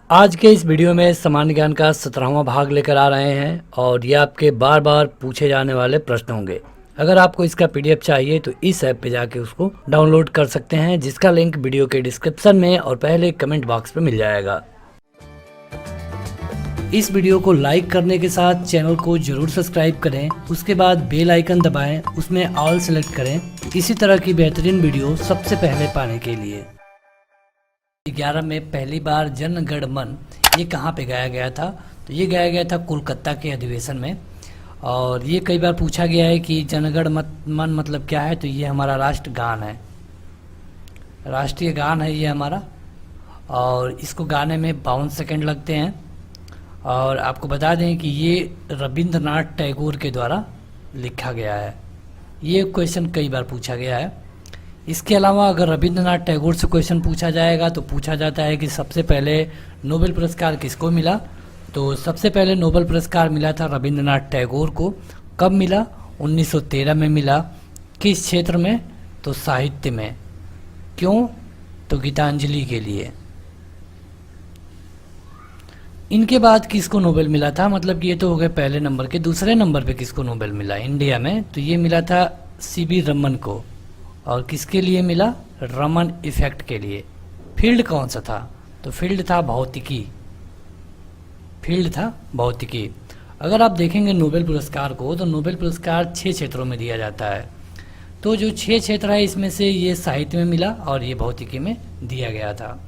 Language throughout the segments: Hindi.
आज के इस वीडियो में सामान्य ज्ञान का 17वां भाग लेकर आ रहे हैं और ये आपके बार बार पूछे जाने वाले प्रश्न होंगे। अगर आपको इसका पीडीएफ चाहिए तो इस ऐप पे जाके उसको डाउनलोड कर सकते हैं, जिसका लिंक वीडियो के डिस्क्रिप्शन में और पहले कमेंट बॉक्स पे मिल जाएगा। इस वीडियो को लाइक करने के साथ चैनल को जरूर सब्सक्राइब करें, उसके बाद बेल आइकन दबाएं, उसमें ऑल सेलेक्ट करें इसी तरह की बेहतरीन वीडियो सबसे पहले पाने के लिए। 11 में पहली बार जन गण मन ये कहाँ पे गाया गया था? तो ये गाया गया था कोलकाता के अधिवेशन में। और ये कई बार पूछा गया है कि जनगण मन मतलब क्या है? तो ये हमारा राष्ट्रगान है, राष्ट्रीय गान है ये हमारा, और इसको गाने में 52 सेकंड लगते हैं। और आपको बता दें कि ये रविंद्रनाथ टैगोर के द्वारा लिखा गया है। ये क्वेश्चन कई बार पूछा गया है। इसके अलावा अगर रविंद्रनाथ टैगोर से क्वेश्चन पूछा जाएगा तो पूछा जाता है कि सबसे पहले नोबेल पुरस्कार किसको मिला? तो सबसे पहले नोबेल पुरस्कार मिला था रविंद्रनाथ टैगोर को। कब मिला? 1913 में मिला। किस क्षेत्र में? तो साहित्य में। क्यों? तो गीतांजलि के लिए। इनके बाद किसको नोबेल मिला था? मतलब कि ये तो हो गए पहले नंबर के। दूसरे नंबर पे किसको नोबेल मिला इंडिया में? तो ये मिला था सीवी रमन को। और किसके लिए मिला? रमन इफेक्ट के लिए। फील्ड कौन सा था? तो फील्ड था भौतिकी। फील्ड था भौतिकी। अगर आप देखेंगे नोबेल पुरस्कार को तो नोबेल पुरस्कार 6 क्षेत्रों में दिया जाता है। तो जो 6 क्षेत्र है इसमें से ये साहित्य में मिला और ये भौतिकी में दिया गया था।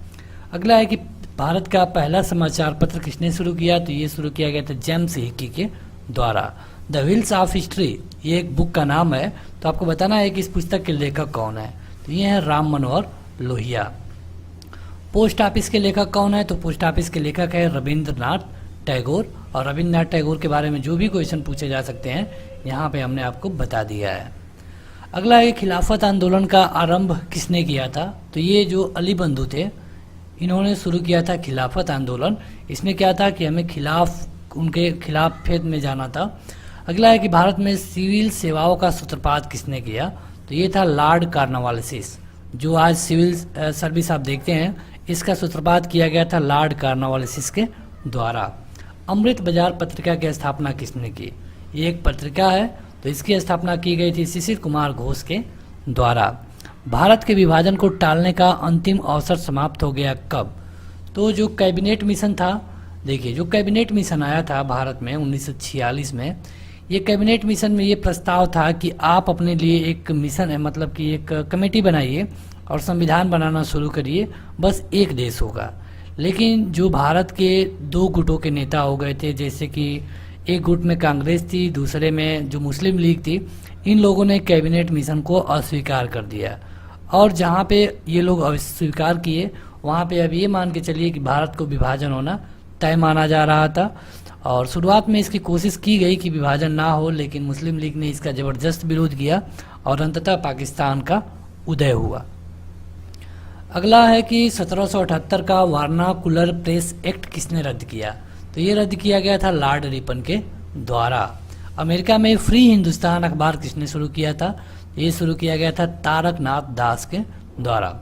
अगला है कि भारत का पहला समाचार पत्र किसने शुरू किया? तो ये शुरू किया गया था जेम्स हिकी के द्वारा। द व्हील्स ऑफ हिस्ट्री ये एक बुक का नाम है। तो आपको बताना है कि इस पुस्तक के लेखक कौन है? तो ये है राम मनोहर लोहिया। पोस्ट ऑफिस के लेखक कौन है? तो पोस्ट ऑफिस के लेखक है रविंद्रनाथ टैगोर। और रविंद्रनाथ टैगोर के बारे में जो भी क्वेश्चन पूछे जा सकते हैं यहाँ पे हमने आपको बता दिया है। अगला है खिलाफत आंदोलन का आरंभ किसने किया था? तो ये जो अली बंधु थे इन्होंने शुरू किया था खिलाफत आंदोलन। इसमें क्या था कि हमें उनके खिलाफ फेद में जाना था। अगला है कि भारत में सिविल सेवाओं का सूत्रपात किसने किया? तो ये था लॉर्ड कॉर्नवालिस। जो आज सिविल सर्विस आप देखते हैं इसका सूत्रपात किया गया था लॉर्ड कॉर्नवालिस के द्वारा। अमृत बाजार पत्रिका की स्थापना किसने की? ये एक पत्रिका है, तो इसकी स्थापना की गई थी शिशिर कुमार घोष के द्वारा। भारत के विभाजन को टालने का अंतिम अवसर समाप्त हो गया कब? तो जो कैबिनेट मिशन था, देखिए जो कैबिनेट मिशन आया था भारत में 1946 में, ये कैबिनेट मिशन में ये प्रस्ताव था कि आप अपने लिए एक मिशन है, मतलब कि एक कमेटी बनाइए और संविधान बनाना शुरू करिए, बस एक देश होगा। लेकिन जो भारत के 2 गुटों के नेता हो गए थे, जैसे कि एक गुट में कांग्रेस थी, दूसरे में जो मुस्लिम लीग थी, इन लोगों ने कैबिनेट मिशन को अस्वीकार कर दिया। और जहाँ पे ये लोग अस्वीकार किए वहाँ पे अब ये मान के चलिए कि भारत को विभाजन होना तय माना जा रहा था। और शुरुआत में इसकी कोशिश की गई कि विभाजन ना हो, लेकिन मुस्लिम लीग ने इसका ज़बरदस्त विरोध किया और अंततः पाकिस्तान का उदय हुआ। अगला है कि 1778 का वर्नाकुलर प्रेस एक्ट किसने रद्द किया? तो ये रद्द किया गया था लॉर्ड रिपन के द्वारा। अमेरिका में फ्री हिंदुस्तान अखबार किसने शुरू किया था? ये शुरू किया गया था तारकनाथ दास के द्वारा।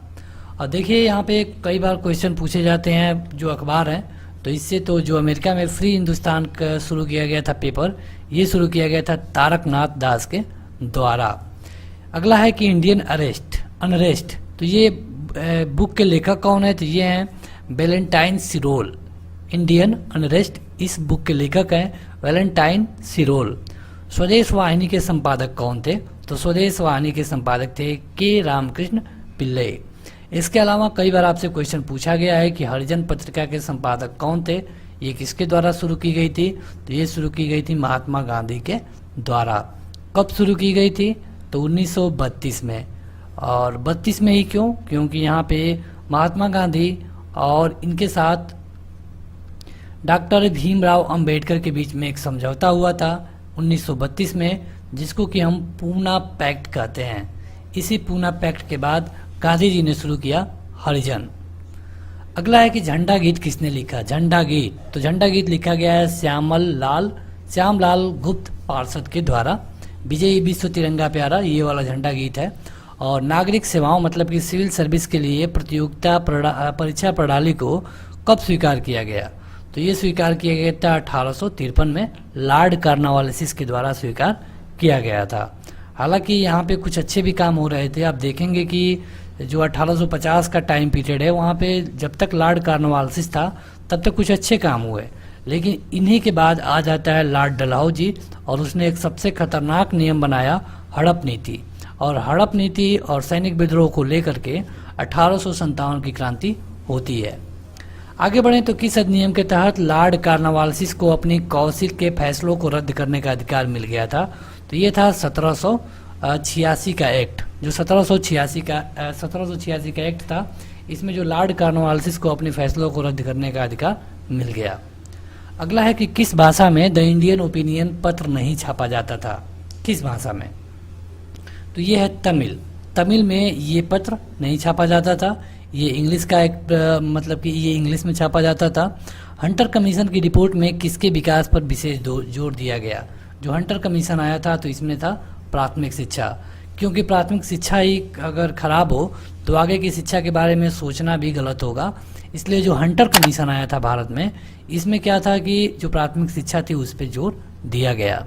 और देखिए यहाँ पे कई बार क्वेश्चन पूछे जाते हैं जो अखबार हैं, तो इससे तो जो अमेरिका में फ्री हिंदुस्तान का शुरू किया गया था पेपर, ये शुरू किया गया था तारकनाथ दास के द्वारा। अगला है कि इंडियन अनरेस्ट, तो ये बुक के लेखक कौन है? तो ये हैं वैलेंटाइन सिरोल। इंडियन अनरेस्ट इस बुक के लेखक हैं वैलेंटाइन सिरोल। स्वदेश वाहिनी के संपादक कौन थे? तो स्वदेश वाहिनी के संपादक थे के रामकृष्ण पिल्ले। इसके अलावा कई बार आपसे क्वेश्चन पूछा गया है कि हरिजन पत्रिका के संपादक कौन थे? ये किसके द्वारा शुरू की गई थी? तो ये शुरू की गई थी महात्मा गांधी के द्वारा। कब शुरू की गई थी? तो 1932 में। और 32 में ही क्यों? क्योंकि यहाँ पे महात्मा गांधी और इनके साथ डॉक्टर भीमराव अंबेडकर के बीच में एक समझौता हुआ था 1932 में, जिसको कि हम पूना पैक्ट कहते हैं। इसी पूना पैक्ट के बाद गांधी जी ने शुरू किया हरिजन। अगला है कि झंडा गीत किसने लिखा? झंडा गीत, तो झंडा गीत लिखा गया है श्यामलाल गुप्त पार्षद के द्वारा। विजयी विश्व तिरंगा प्यारा ये वाला झंडा गीत है। और नागरिक सेवाओं मतलब कि सिविल सर्विस के लिए प्रतियोगिता परीक्षा प्रणाली को कब स्वीकार किया गया? तो ये स्वीकार किया गया था 1853 में, लॉर्ड कॉर्नवालिस के द्वारा स्वीकार किया गया था। हालांकि यहाँ पे कुछ अच्छे भी काम हो रहे थे। आप देखेंगे कि जो 1850 का टाइम पीरियड है, वहाँ पे जब तक लॉर्ड कॉर्नवालिस था तब तक कुछ अच्छे काम हुए, लेकिन इन्हीं के बाद आ जाता है लॉर्ड डलहौजी और उसने एक सबसे खतरनाक नियम बनाया, हड़प नीति। और हड़प नीति और सैनिक विद्रोह को लेकर के 1857 की क्रांति होती है। आगे बढ़ें तो किस अधिनियम के तहत लॉर्ड कॉर्नवालिस को अपनी काउंसिल के फैसलों को रद्द करने का अधिकार मिल गया था? तो ये था 1786 का एक्ट। जो 1786 का एक्ट था, इसमें जो लॉर्ड कॉर्नवालिस को अपने फैसलों को रद्द करने का अधिकार मिल गया। अगला है कि किस भाषा में द इंडियन ओपिनियन पत्र नहीं छापा जाता था? किस भाषा में? तो ये है तमिल। तमिल में ये पत्र नहीं छापा जाता था। ये इंग्लिश का एक मतलब कि ये इंग्लिश में छापा जाता था। हंटर कमीशन की रिपोर्ट में किसके विकास पर विशेष जोर दिया गया? जो हंटर कमीशन आया था तो इसमें था प्राथमिक शिक्षा, क्योंकि प्राथमिक शिक्षा ही अगर खराब हो तो आगे की शिक्षा के बारे में सोचना भी गलत होगा। इसलिए जो हंटर कमीशन आया था भारत में, इसमें क्या था कि जो प्राथमिक शिक्षा थी उस पर जोर दिया गया।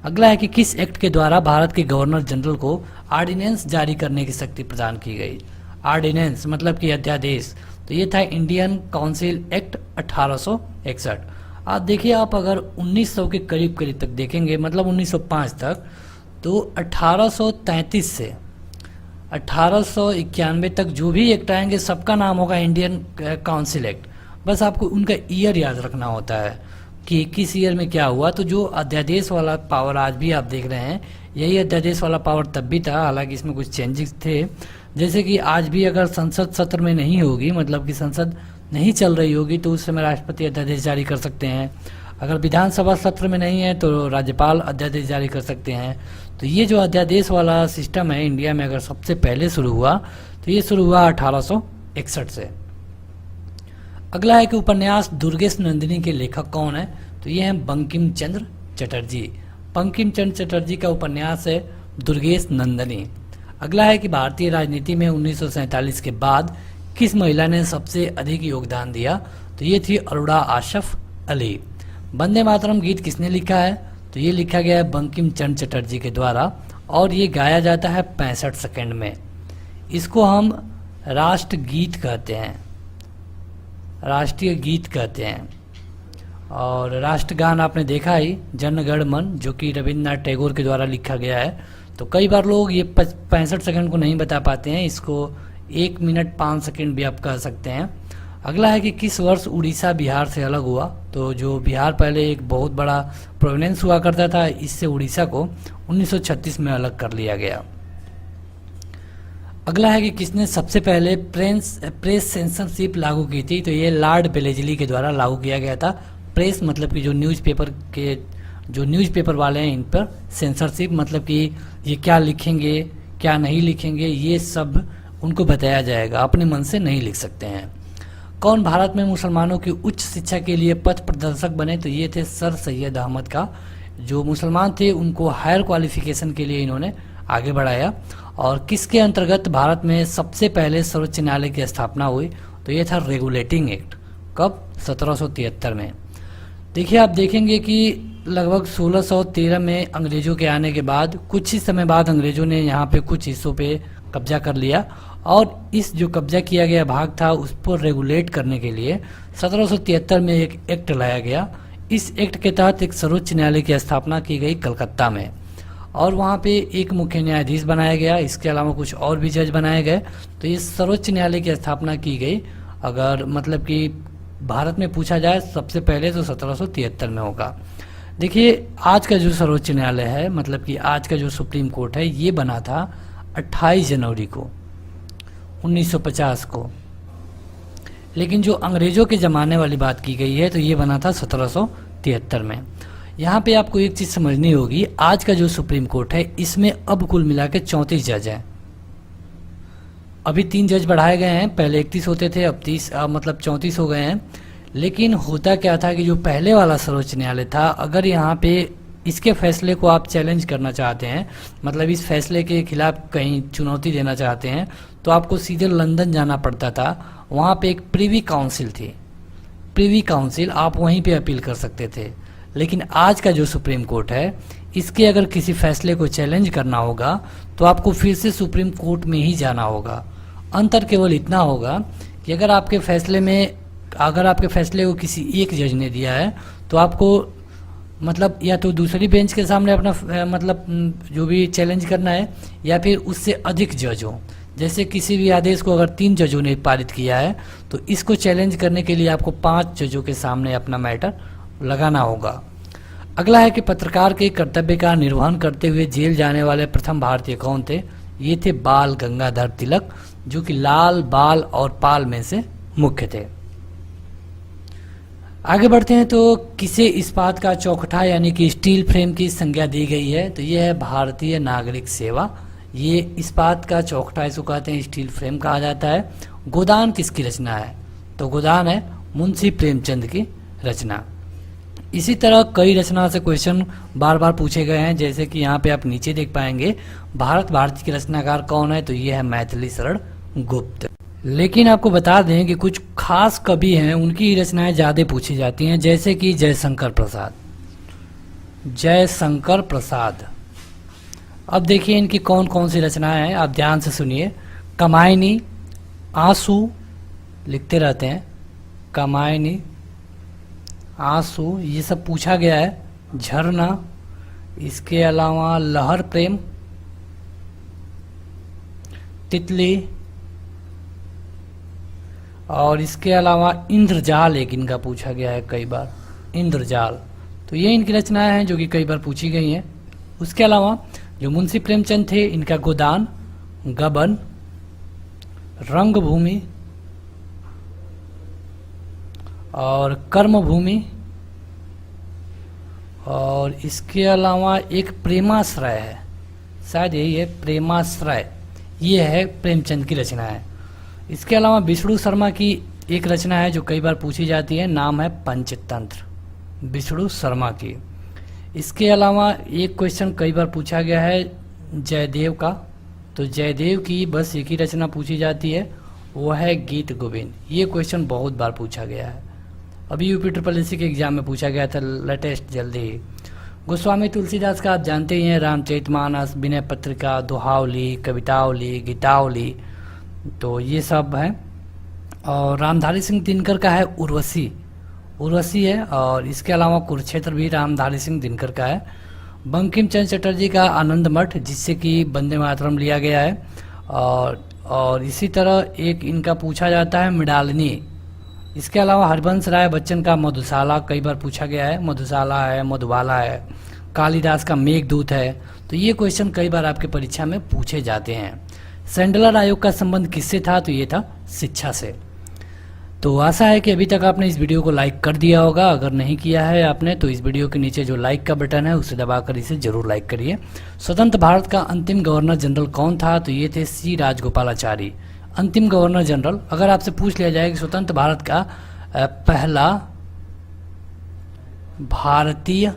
अगला है कि किस एक्ट के द्वारा भारत के गवर्नर जनरल को ऑर्डिनेंस जारी करने की शक्ति प्रदान की गई? ऑर्डिनेंस मतलब कि अध्यादेश। तो ये था इंडियन काउंसिल एक्ट 1861। आप देखिए, आप अगर 1900 के करीब करीब तक देखेंगे, मतलब 1905 तक, तो 1833 से 1891 तक जो भी एक्ट आएंगे सबका नाम होगा इंडियन काउंसिल एक्ट। बस आपको उनका ईयर याद रखना होता है कि किस ईयर में क्या हुआ। तो जो अध्यादेश वाला पावर आज भी आप देख रहे हैं, यही अध्यादेश वाला पावर तब भी था, हालांकि इसमें कुछ चेंजेस थे। जैसे कि आज भी अगर संसद सत्र में नहीं होगी, मतलब कि संसद नहीं चल रही होगी, तो उस समय राष्ट्रपति अध्यादेश जारी कर सकते हैं। अगर विधानसभा सत्र में नहीं है तो राज्यपाल अध्यादेश जारी कर सकते हैं। तो ये जो अध्यादेश वाला सिस्टम है इंडिया में, अगर सबसे पहले शुरू हुआ तो ये शुरू हुआ 1861 से। अगला है कि उपन्यास दुर्गेश नंदिनी के लेखक कौन है? तो ये हैं बंकिम चंद्र चटर्जी। बंकिम चंद्र चटर्जी का उपन्यास है दुर्गेश नंदिनी। अगला है कि भारतीय राजनीति में 1947 के बाद किस महिला ने सबसे अधिक योगदान दिया? तो ये थी अरुणा आसफ अली। वंदे मातरम गीत किसने लिखा है? तो ये लिखा गया है बंकिम चंद्र चटर्जी के द्वारा, और ये गाया जाता है 65 सेकंड में। इसको हम राष्ट्रगीत कहते हैं, राष्ट्रीय गीत कहते हैं। और राष्ट्रगान आपने देखा ही, जन गण मन, जो कि रविन्द्रनाथ टैगोर के द्वारा लिखा गया है। तो कई बार लोग ये 65 सेकंड को नहीं बता पाते हैं, इसको 1 मिनट 5 सेकंड भी आप कह सकते हैं। अगला है कि किस वर्ष उड़ीसा बिहार से अलग हुआ? तो जो बिहार पहले एक बहुत बड़ा प्रोविनेंस हुआ करता था, इससे उड़ीसा को 1936 में अलग कर लिया गया। अगला है कि किसने सबसे पहले प्रेस सेंसरशिप लागू की थी? तो ये लॉर्ड वेलेस्ली के द्वारा लागू किया गया था। प्रेस मतलब कि जो न्यूज़पेपर वाले हैं, इन पर सेंसरशिप मतलब कि ये क्या लिखेंगे क्या नहीं लिखेंगे, ये सब उनको बताया जाएगा, अपने मन से नहीं लिख सकते हैं। कौन भारत में मुसलमानों की उच्च शिक्षा के लिए पथ प्रदर्शक बने? तो ये थे सर सैयद अहमद खां। जो मुसलमान थे उनको हायर क्वालिफिकेशन के लिए इन्होंने आगे बढ़ाया। और किसके अंतर्गत भारत में सबसे पहले सर्वोच्च न्यायालय की स्थापना हुई? तो ये था रेगुलेटिंग एक्ट। कब? 1773 में। देखिए, आप देखेंगे कि लगभग 1613 में अंग्रेजों के आने के बाद कुछ ही समय बाद अंग्रेजों ने यहाँ पे कुछ हिस्सों पे कब्जा कर लिया, और इस जो कब्जा किया गया भाग था उस पर रेगुलेट करने के लिए 1773 में एक एक्ट लाया गया। इस एक्ट के तहत एक सर्वोच्च न्यायालय की स्थापना की गई कलकत्ता में, और वहाँ पे एक मुख्य न्यायाधीश बनाया गया। इसके अलावा कुछ और भी जज बनाए गए। तो ये सर्वोच्च न्यायालय की स्थापना की गई। अगर मतलब कि भारत में पूछा जाए सबसे पहले तो 1773 में होगा। देखिए, आज का जो सर्वोच्च न्यायालय है, मतलब कि आज का जो सुप्रीम कोर्ट है, ये बना था 28 जनवरी को 1950 को। लेकिन जो अंग्रेजों के ज़माने वाली बात की गई है तो ये बना था 1773 में। यहाँ पे आपको एक चीज़ समझनी होगी, आज का जो सुप्रीम कोर्ट है इसमें अब कुल मिला के 34 जज हैं। अभी 3 जज बढ़ाए गए हैं, पहले 31 होते थे, अब 30 मतलब 34 हो गए हैं। लेकिन होता क्या था कि जो पहले वाला सर्वोच्च न्यायालय था, अगर यहाँ पे इसके फैसले को आप चैलेंज करना चाहते हैं, मतलब इस फैसले के खिलाफ कहीं चुनौती देना चाहते हैं, तो आपको सीधे लंदन जाना पड़ता था। वहाँ पे एक प्रिवी काउंसिल थी, प्रीवी काउंसिल आप वहीं पे अपील कर सकते थे। लेकिन आज का जो सुप्रीम कोर्ट है, इसके अगर किसी फैसले को चैलेंज करना होगा तो आपको फिर से सुप्रीम कोर्ट में ही जाना होगा। अंतर केवल इतना होगा कि अगर आपके फैसले को किसी एक जज ने दिया है तो आपको मतलब या तो दूसरी बेंच के सामने अपना जो भी चैलेंज करना है, या फिर उससे अधिक जज हो। जैसे किसी भी आदेश को अगर 3 जजों ने पारित किया है तो इसको चैलेंज करने के लिए आपको 5 जजों के सामने अपना मैटर लगाना होगा। अगला है कि पत्रकार के कर्तव्य का निर्वहन करते हुए जेल जाने वाले प्रथम भारतीय कौन थे? ये थे बाल गंगाधर तिलक, जो कि लाल, बाल और पाल में से मुख्य थे। आगे बढ़ते हैं तो किसे इस्पात का चौखटा यानी कि स्टील फ्रेम की संज्ञा दी गई है? तो ये है भारतीय नागरिक सेवा। ये इस्पात का चौखटा इसको कहते हैं, स्टील फ्रेम कहा जाता है। गोदान किसकी रचना है? तो गोदान है मुंशी प्रेमचंद की रचना। इसी तरह कई रचना से क्वेश्चन बार बार पूछे गए हैं, जैसे कि यहाँ पे आप नीचे देख पाएंगे भारत भारती के रचनाकार कौन है? तो ये है मैथिली शरण गुप्त। लेकिन आपको बता दें कि कुछ खास कवि हैं, उनकी रचनाएं ज़्यादा पूछी जाती हैं, जैसे कि जयशंकर प्रसाद। जयशंकर प्रसाद, अब देखिए इनकी कौन कौन सी रचनाएं हैं, आप ध्यान से सुनिए। कमायनी, आंसू लिखते रहते हैं, कमायनी, आंसू, ये सब पूछा गया है। झरना, इसके अलावा लहर प्रेम, तितली, और इसके अलावा इंद्रजाल एक इनका पूछा गया है कई बार, इंद्रजाल। तो ये इनकी रचनाएं हैं जो कि कई बार पूछी गई हैं। उसके अलावा जो मुंशी प्रेमचंद थे, इनका गोदान, गबन, रंगभूमि और कर्मभूमि, और इसके अलावा एक प्रेमाश्रय है, शायद यही है प्रेमाश्रय, ये है प्रेमचंद की रचना है। इसके अलावा विष्णु शर्मा की एक रचना है जो कई बार पूछी जाती है, नाम है पंचतंत्र, विष्णु शर्मा की। इसके अलावा एक क्वेश्चन कई बार पूछा गया है जयदेव का, तो जयदेव की बस एक ही रचना पूछी जाती है, वो है गीत गोविंद। ये क्वेश्चन बहुत बार पूछा गया है, अभी यूपी ट्रिपल एससी के एग्जाम में पूछा गया था, लेटेस्ट जल्दी ही। गोस्वामी तुलसीदास का आप जानते ही हैं, रामचरितमानस, विनय पत्रिका, दोहावली, कवितावली, गीतावली, तो ये सब है। और रामधारी सिंह दिनकर का है उर्वशी, उर्वशी है। और इसके अलावा कुरुक्षेत्र भी रामधारी सिंह दिनकर का है। बंकिम चंद्र चटर्जी का आनंद मठ, जिससे कि वंदे मातरम लिया गया है। और इसी तरह एक इनका पूछा जाता है मृणालिनी। इसके अलावा हरिवंश राय बच्चन का मधुशाला कई बार पूछा गया है, मधुशाला है, मधुबाला है। कालिदास का मेघदूत है। तो ये क्वेश्चन कई बार आपके परीक्षा में पूछे जाते हैं। सैंडलर आयोग का संबंध किससे था? तो ये था शिक्षा से। तो आशा है कि अभी तक आपने इस वीडियो को लाइक कर दिया होगा। अगर नहीं किया है आपने तो इस वीडियो के नीचे जो लाइक का बटन है उसे दबाकर इसे जरूर लाइक करिए। स्वतंत्र भारत का अंतिम गवर्नर जनरल कौन था? तो ये थे सी राजगोपालाचारी, अंतिम गवर्नर जनरल। अगर आपसे पूछ लिया जाए कि स्वतंत्र भारत का पहला भारतीय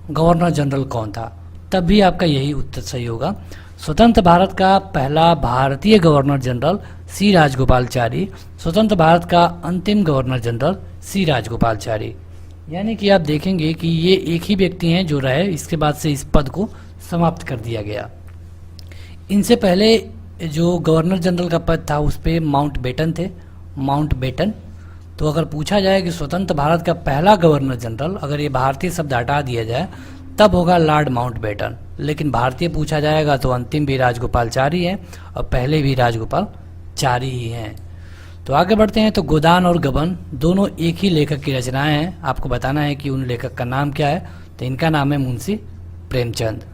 गवर्नर जनरल कौन था, तब भी आपका यही उत्तर सही होगा। स्वतंत्र भारत का पहला भारतीय गवर्नर जनरल सी राजगोपालाचारी, स्वतंत्र भारत का अंतिम गवर्नर जनरल सी राजगोपालाचारी। यानी कि आप देखेंगे कि ये एक ही व्यक्ति हैं जो रहे, इसके बाद से इस पद को समाप्त कर दिया गया। इनसे पहले जो गवर्नर जनरल का पद था उस पर माउंट बेटन थे, माउंट बेटन। तो अगर पूछा जाए कि स्वतंत्र भारत का पहला गवर्नर जनरल, अगर ये भारतीय शब्द हटा दिया जाए तब होगा लॉर्ड माउंट बेटन। लेकिन भारतीय पूछा जाएगा तो अंतिम भी राजगोपालाचारी है और पहले भी राजगोपालाचारी ही हैं। तो आगे बढ़ते हैं। तो गोदान और गबन दोनों एक ही लेखक की रचनाएं हैं। आपको बताना है कि उन लेखक का नाम क्या है। तो इनका नाम है मुंशी प्रेमचंद।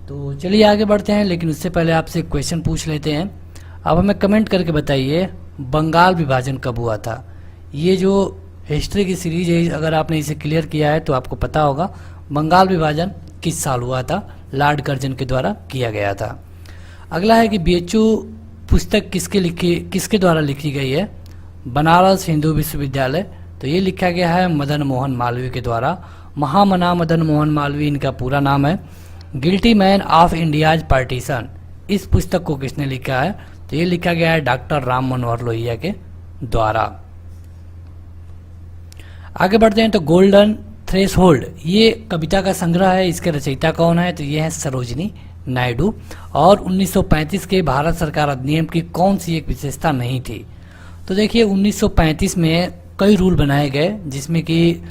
तो चलिए आगे बढ़ते हैं, लेकिन उससे पहले आपसे एक क्वेश्चन पूछ लेते हैं। अब हमें कमेंट करके बताइए बंगाल विभाजन कब हुआ था। ये जो हिस्ट्री की सीरीज है, अगर आपने इसे क्लियर किया है तो आपको पता होगा बंगाल विभाजन किस साल हुआ था, लॉर्ड कर्जन के द्वारा किया गया था। अगला है कि बीएचयू पुस्तक किसके द्वारा लिखी गई है? बनारस हिंदू विश्वविद्यालय। तो ये लिखा गया है मदन मोहन मालवीय के द्वारा। महामना मदन मोहन मालवीय इनका पूरा नाम है। Guilty man of India's partition, इस पुस्तक को किसने लिखा है? तो ये लिखा गया है डॉक्टर राम मनोहर लोहिया के द्वारा। आगे बढ़ते हैं तो गोल्डन थ्रेशोल्ड ये कविता का संग्रह है। इसके रचयिता कौन है? तो ये है सरोजिनी नायडू। और 1935 के भारत सरकार अधिनियम की कौन सी एक विशेषता नहीं थी? तो देखिए 1935 में कई रूल बनाए गए जिसमें कि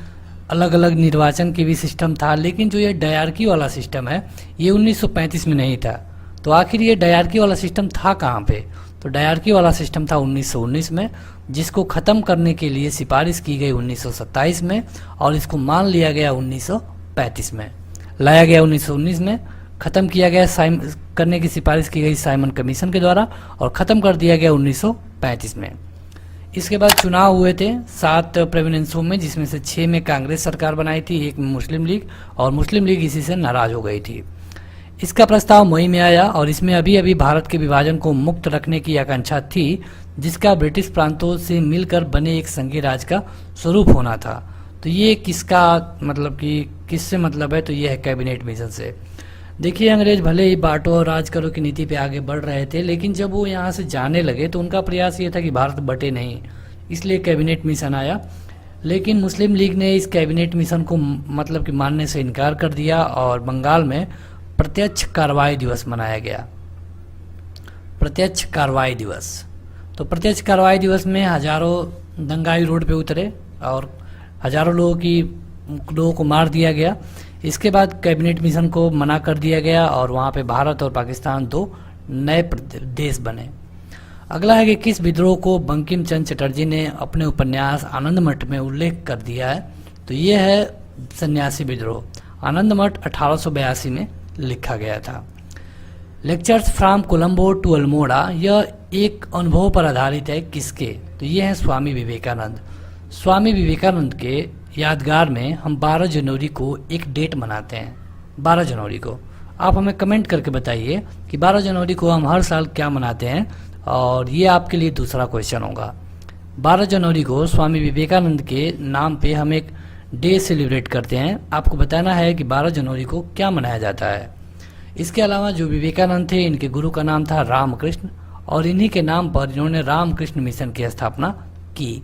अलग अलग निर्वाचन की भी सिस्टम था, लेकिन जो ये डायरकी वाला सिस्टम है ये 1935 में नहीं था। तो आखिर ये डायरकी वाला सिस्टम था कहाँ पे? तो डायरकी वाला सिस्टम था 1919 में, जिसको ख़त्म करने के लिए सिफारिश की गई 1927 में, और इसको मान लिया गया 1935 में। लाया गया 1919 में, ख़त्म किया गया करने की सिफारिश की गई साइमन कमीशन के द्वारा, और ख़त्म कर दिया गया 1935 में। इसके बाद चुनाव हुए थे 7 प्रोविनेंसों में, जिसमें से 6 में कांग्रेस सरकार बनाई थी, 1 में मुस्लिम लीग, और मुस्लिम लीग इसी से नाराज हो गई थी। इसका प्रस्ताव मई में आया और इसमें अभी अभी भारत के विभाजन को मुक्त रखने की आकांक्षा थी, जिसका ब्रिटिश प्रांतों से मिलकर बने एक संघीय राज्य का स्वरूप होना था। तो ये किसका मतलब कि किससे मतलब है? तो ये है कैबिनेट मिशन से। देखिए अंग्रेज भले ही बांटो और राज करो की नीति पे आगे बढ़ रहे थे, लेकिन जब वो यहाँ से जाने लगे तो उनका प्रयास ये था कि भारत बटे नहीं, इसलिए कैबिनेट मिशन आया। लेकिन मुस्लिम लीग ने इस कैबिनेट मिशन को मतलब कि मानने से इनकार कर दिया और बंगाल में प्रत्यक्ष कार्रवाई दिवस मनाया गया। प्रत्यक्ष कार्रवाई दिवस। तो प्रत्यक्ष कार्रवाई दिवस में हजारों दंगाई रोड पे उतरे और हजारों लोगों को मार दिया गया। इसके बाद कैबिनेट मिशन को मना कर दिया गया और वहाँ पे भारत और पाकिस्तान 2 नए देश बने। अगला है कि किस विद्रोह को बंकिम चंद्र चटर्जी ने अपने उपन्यास आनंद मठ में उल्लेख कर दिया है? तो ये है सन्यासी विद्रोह। आनंद मठ 1882 में लिखा गया था। Lectures from Colombo to Almora, यह एक अनुभव पर आधारित है। किसके? तो ये है स्वामी विवेकानंद। स्वामी विवेकानंद के यादगार में हम 12 जनवरी को एक डेट मनाते हैं। 12 जनवरी को आप हमें कमेंट करके बताइए कि 12 जनवरी को हम हर साल क्या मनाते हैं, और ये आपके लिए दूसरा क्वेश्चन होगा। 12 जनवरी को स्वामी विवेकानंद के नाम पे हम एक डे सेलिब्रेट करते हैं। आपको बताना है कि 12 जनवरी को क्या मनाया जाता है। इसके अलावा जो विवेकानंद थे, इनके गुरु का नाम था रामकृष्ण, और इन्हीं के नाम पर इन्होंने रामकृष्ण मिशन की स्थापना की।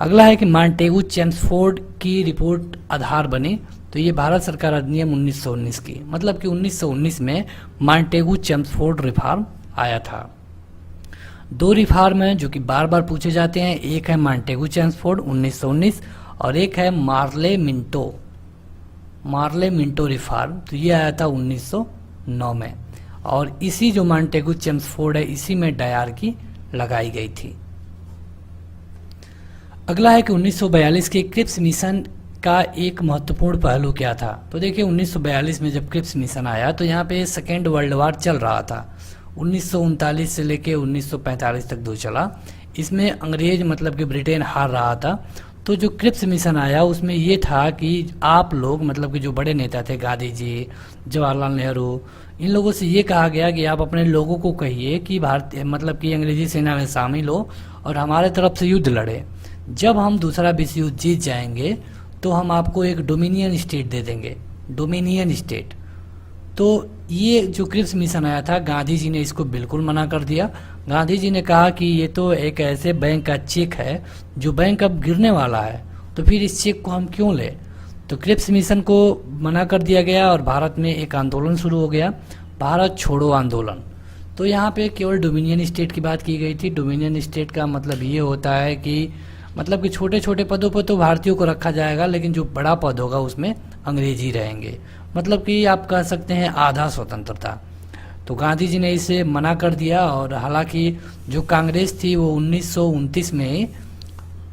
अगला है कि मॉन्टेगू चेम्सफोर्ड की रिपोर्ट आधार बनी। तो ये भारत सरकार अधिनियम 1919 की, मतलब कि 1919 में मॉन्टेगू चेम्सफोर्ड रिफॉर्म आया था। 2 रिफॉर्म हैं जो कि बार बार पूछे जाते हैं। एक है मॉन्टेगू चेम्सफोर्ड 1919 और एक है मार्ले मिंटो रिफॉर्म। तो ये आया था 1909 में, और इसी जो मॉन्टेगू चेम्सफोर्ड है इसी में डायरकी लगाई गई थी। अगला है कि 1942 के क्रिप्स मिशन का एक महत्वपूर्ण पहलू क्या था? तो देखिए 1942 में जब क्रिप्स मिशन आया तो यहाँ पे सेकेंड वर्ल्ड वार चल रहा था। 1939 से लेके 1945 तक जो चला, इसमें अंग्रेज मतलब कि ब्रिटेन हार रहा था। तो जो क्रिप्स मिशन आया उसमें ये था कि आप लोग मतलब कि जो बड़े नेता थे, गांधी जी, जवाहरलाल नेहरू, इन लोगों से ये कहा गया कि आप अपने लोगों को कहिए कि भारतीय मतलब कि अंग्रेजी सेना में शामिल हो और हमारे तरफ से युद्ध लड़े। जब हम दूसरा विश्व युद्ध जीत जाएंगे तो हम आपको एक डोमिनियन स्टेट दे देंगे, डोमिनियन स्टेट। तो ये जो क्रिप्स मिशन आया था, गांधी जी ने इसको बिल्कुल मना कर दिया। गांधी जी ने कहा कि ये तो एक ऐसे बैंक का चेक है जो बैंक अब गिरने वाला है, तो फिर इस चेक को हम क्यों लें। तो क्रिप्स मिशन को मना कर दिया गया और भारत में एक आंदोलन शुरू हो गया, भारत छोड़ो आंदोलन। तो यहाँ पे केवल डोमिनियन स्टेट की बात की गई थी। डोमिनियन स्टेट का मतलब ये होता है कि मतलब कि छोटे छोटे पदों पर तो भारतीयों को रखा जाएगा, लेकिन जो बड़ा पद होगा उसमें अंग्रेजी रहेंगे। मतलब कि आप कह सकते हैं आधा स्वतंत्रता। तो गांधी जी ने इसे मना कर दिया, और हालांकि जो कांग्रेस थी वो 1929 में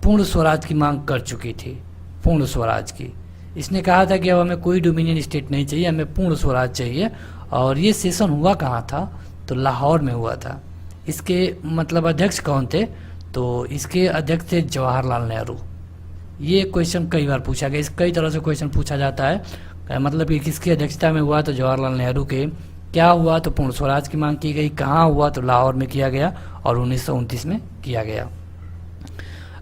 पूर्ण स्वराज की मांग कर चुकी थी, पूर्ण स्वराज की। इसने कहा था कि अब हमें कोई डोमिनियन स्टेट नहीं चाहिए, हमें पूर्ण स्वराज चाहिए। और ये सेशन हुआ कहाँ था? तो लाहौर में हुआ था। इसके मतलब अध्यक्ष कौन थे? तो इसके अध्यक्ष थे जवाहरलाल नेहरू। ये क्वेश्चन कई बार पूछा गया, इस कई तरह से क्वेश्चन पूछा जाता है। मतलब कि किसकी अध्यक्षता में हुआ? तो जवाहरलाल नेहरू के। क्या हुआ? तो पूर्ण स्वराज की मांग की गई। कहाँ हुआ? तो लाहौर में किया गया और 1929 में किया गया।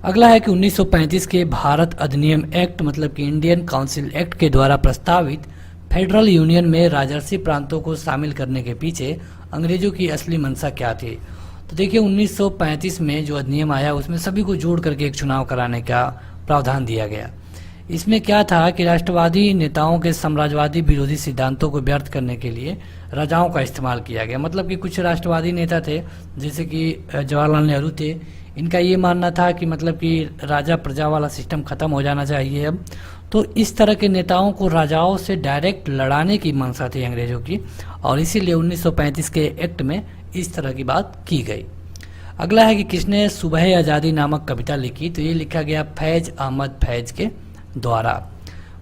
अगला है कि 1935 के भारत अधिनियम एक्ट मतलब कि इंडियन काउंसिल एक्ट के द्वारा प्रस्तावित फेडरल यूनियन में राजर्षि प्रांतों को शामिल करने के पीछे अंग्रेजों की असली मंशा क्या थी? तो देखिए 1935 में जो अधिनियम आया उसमें सभी को जोड़ करके एक चुनाव कराने का प्रावधान दिया गया। इसमें क्या था कि राष्ट्रवादी नेताओं के साम्राज्यवादी विरोधी सिद्धांतों को व्यर्थ करने के लिए राजाओं का इस्तेमाल किया गया। मतलब कि कुछ राष्ट्रवादी नेता थे, जैसे कि जवाहरलाल नेहरू थे, इनका ये मानना था कि मतलब कि राजा प्रजा वाला सिस्टम खत्म हो जाना चाहिए अब। तो इस तरह के नेताओं को राजाओं से डायरेक्ट लड़ाने की मंशा थी अंग्रेजों की, और इसीलिए 1935 के एक्ट में इस तरह की बात की गई। अगला है कि किसने सुबह आज़ादी नामक कविता लिखी, तो ये लिखा गया फैज अहमद फैज के द्वारा।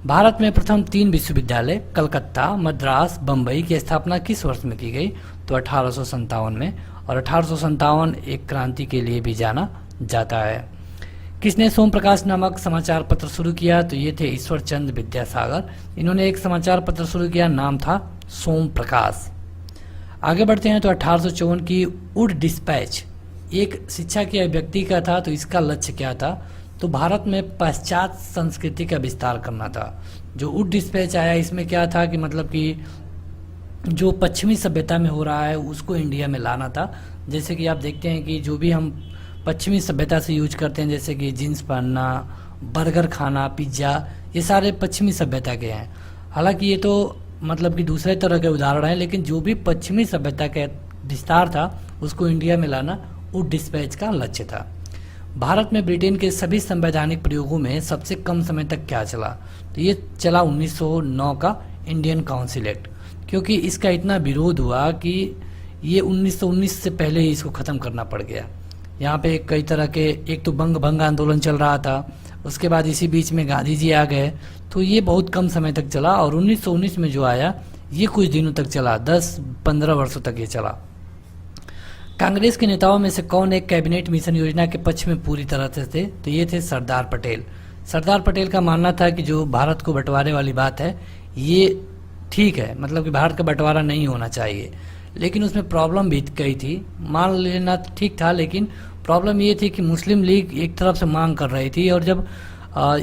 भारत में प्रथम 3 विश्वविद्यालय कलकत्ता, मद्रास, बम्बई की स्थापना किस वर्ष में की गई, तो 1857 में, और 1857 एक क्रांति के लिए भी जाना जाता है। किसने सोम प्रकाश नामक समाचार पत्र शुरू किया, तो ये थे ईश्वर चंद्र विद्यासागर। इन्होंने एक समाचार पत्र शुरू किया, नाम था सोम प्रकाश। आगे बढ़ते हैं तो 1854 की वुड डिस्पैच एक शिक्षा की अभिव्यक्ति का था, तो इसका लक्ष्य क्या था, तो भारत में पाश्चात्य संस्कृति का विस्तार करना था। जो वुड डिस्पैच आया इसमें क्या था कि मतलब कि जो पश्चिमी सभ्यता में हो रहा है उसको इंडिया में लाना था। जैसे कि आप देखते हैं कि जो भी हम पश्चिमी सभ्यता से यूज करते हैं, जैसे कि जीन्स पहनना, बर्गर खाना, पिज्ज़ा, ये सारे पश्चिमी सभ्यता के हैं। हालांकि ये तो मतलब कि दूसरे तरह के उदाहरण हैं, लेकिन जो भी पश्चिमी सभ्यता का विस्तार था उसको इंडिया में लाना वुड डिस्पैच का लक्ष्य था। भारत में ब्रिटेन के सभी संवैधानिक प्रयोगों में सबसे कम समय तक क्या चला, तो ये चला 1909 का इंडियन काउंसिल एक्ट, क्योंकि इसका इतना विरोध हुआ कि ये 1919 से पहले ही इसको ख़त्म करना पड़ गया। यहाँ पे कई तरह के, एक तो बंग भंग आंदोलन चल रहा था, उसके बाद इसी बीच में गांधी जी आ गए, तो ये बहुत कम समय तक चला। और 1919 में जो आया ये कुछ दिनों तक चला, 10-15 वर्षों तक ये चला। कांग्रेस के नेताओं में से कौन एक कैबिनेट मिशन योजना के पक्ष में पूरी तरह से थे, तो ये थे सरदार पटेल। सरदार पटेल का मानना था कि जो भारत को बंटवारे वाली बात है ये ठीक है, मतलब कि भारत का बंटवारा नहीं होना चाहिए, लेकिन उसमें प्रॉब्लम भी कई थी। मान लेना ठीक था, लेकिन प्रॉब्लम ये थी कि मुस्लिम लीग एक तरफ से मांग कर रही थी, और जब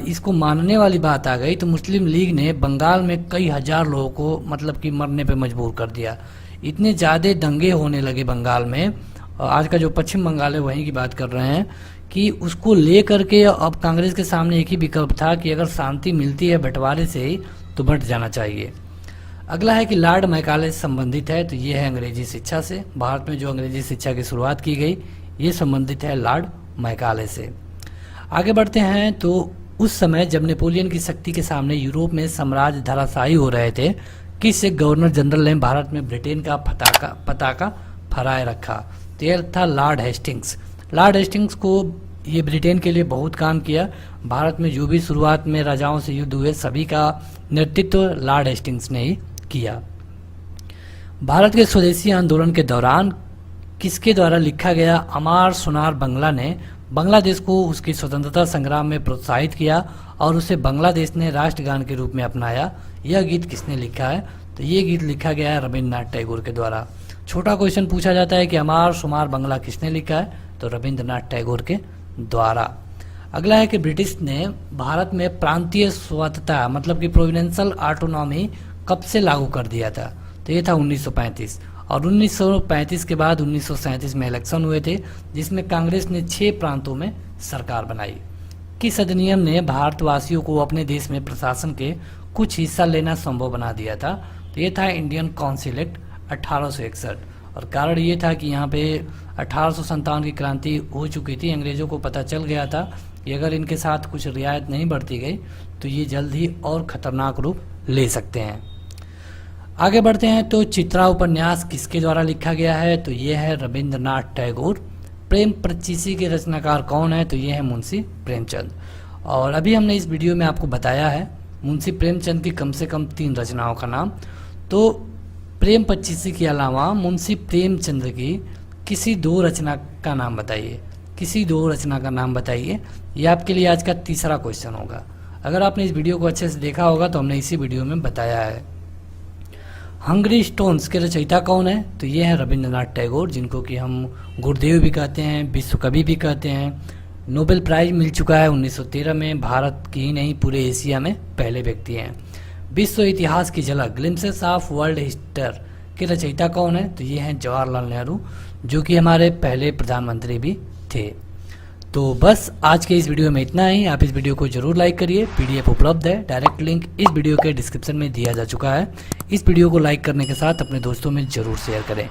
इसको मानने वाली बात आ गई तो मुस्लिम लीग ने बंगाल में कई हजार लोगों को मतलब कि मरने पे मजबूर कर दिया। इतने ज़्यादा दंगे होने लगे बंगाल में, आज का जो पश्चिम बंगाल है वहीं की बात कर रहे हैं, कि उसको ले करके अब कांग्रेस के सामने एक ही विकल्प था कि अगर शांति मिलती है बंटवारे से ही तो बंट जाना चाहिए। अगला है कि लॉर्ड मैकाले से संबंधित है, तो ये है अंग्रेजी शिक्षा से। भारत में जो अंग्रेजी शिक्षा की शुरुआत की गई ये संबंधित है लॉर्ड मैकाले से। आगे बढ़ते हैं तो उस समय जब नेपोलियन की शक्ति के सामने यूरोप में साम्राज्य धराशायी हो रहे थे, किस एक गवर्नर जनरल ने भारत में ब्रिटेन का पताका फहराए रखा, तो यह था लॉर्ड हेस्टिंग्स। लॉर्ड हेस्टिंग्स को ये ब्रिटेन के लिए बहुत काम किया। भारत में जो भी शुरुआत में राजाओं से युद्ध हुए सभी का नेतृत्व लॉर्ड हेस्टिंग्स ने ही किया। भारत के स्वदेशी आंदोलन के दौरान किसके द्वारा लिखा गया अमार सोनार बंगला ने बांग्लादेश को उसकी स्वतंत्रता संग्राम में प्रोत्साहित किया और उसे बांग्लादेश ने राष्ट्रगान के रूप में अपनाया। यह गीत किसने लिखा है, तो ये गीत लिखा गया है रविंद्रनाथ टैगोर के द्वारा। छोटा क्वेश्चन पूछा जाता है कि अमार सोनार बंगला किसने लिखा है, तो रविंद्रनाथ टैगोर के द्वारा। अगला है कि ब्रिटिश ने भारत में प्रांतीय स्वायत्तता मतलब कि प्रोविडेंशियल ऑटोनॉमी कब से लागू कर दिया था, तो ये था 1935। और 1935 के बाद 1937 में इलेक्शन हुए थे जिसमें कांग्रेस ने 6 प्रांतों में सरकार बनाई। किस अधिनियम ने भारतवासियों को अपने देश में प्रशासन के कुछ हिस्सा लेना संभव बना दिया था, तो ये था इंडियन काउंसिल एक्ट 1861। और कारण ये था कि यहाँ पे 1857 की क्रांति हो चुकी थी। अंग्रेजों को पता चल गया था कि अगर इनके साथ कुछ रियायत नहीं बरती गई तो ये जल्द ही और खतरनाक रूप ले सकते हैं। आगे बढ़ते हैं तो चित्रा उपन्यास किसके द्वारा लिखा गया है, तो ये है रविंद्रनाथ टैगोर। प्रेम पचीसी के रचनाकार कौन है, तो ये है मुंशी प्रेमचंद। और अभी हमने इस वीडियो में आपको बताया है मुंशी प्रेमचंद की कम से कम 3 रचनाओं का नाम। तो प्रेम पचीसी के अलावा मुंशी प्रेमचंद की किसी 2 रचना का नाम बताइए, किसी 2 रचना का नाम बताइए। ये आपके लिए आज का तीसरा क्वेश्चन होगा। अगर आपने इस वीडियो को अच्छे से देखा होगा तो हमने इसी वीडियो में बताया है। हंगरी स्टोन्स के रचयिता कौन है, तो ये है रविंद्रनाथ टैगोर, जिनको कि हम गुरुदेव भी कहते हैं, विश्व कवि भी कहते हैं। नोबेल प्राइज मिल चुका है 1913 में। भारत की ही नहीं पूरे एशिया में पहले व्यक्ति हैं। विश्व इतिहास की झलक ग्लिम्पसेस ऑफ वर्ल्ड हिस्ट्री के रचयिता कौन है, तो ये हैं जवाहरलाल नेहरू, जो कि हमारे पहले प्रधानमंत्री भी थे। तो बस आज के इस वीडियो में इतना ही। आप इस वीडियो को जरूर लाइक करिए। पीडीएफ उपलब्ध है, डायरेक्ट लिंक इस वीडियो के डिस्क्रिप्शन में दिया जा चुका है। इस वीडियो को लाइक करने के साथ अपने दोस्तों में जरूर शेयर करें।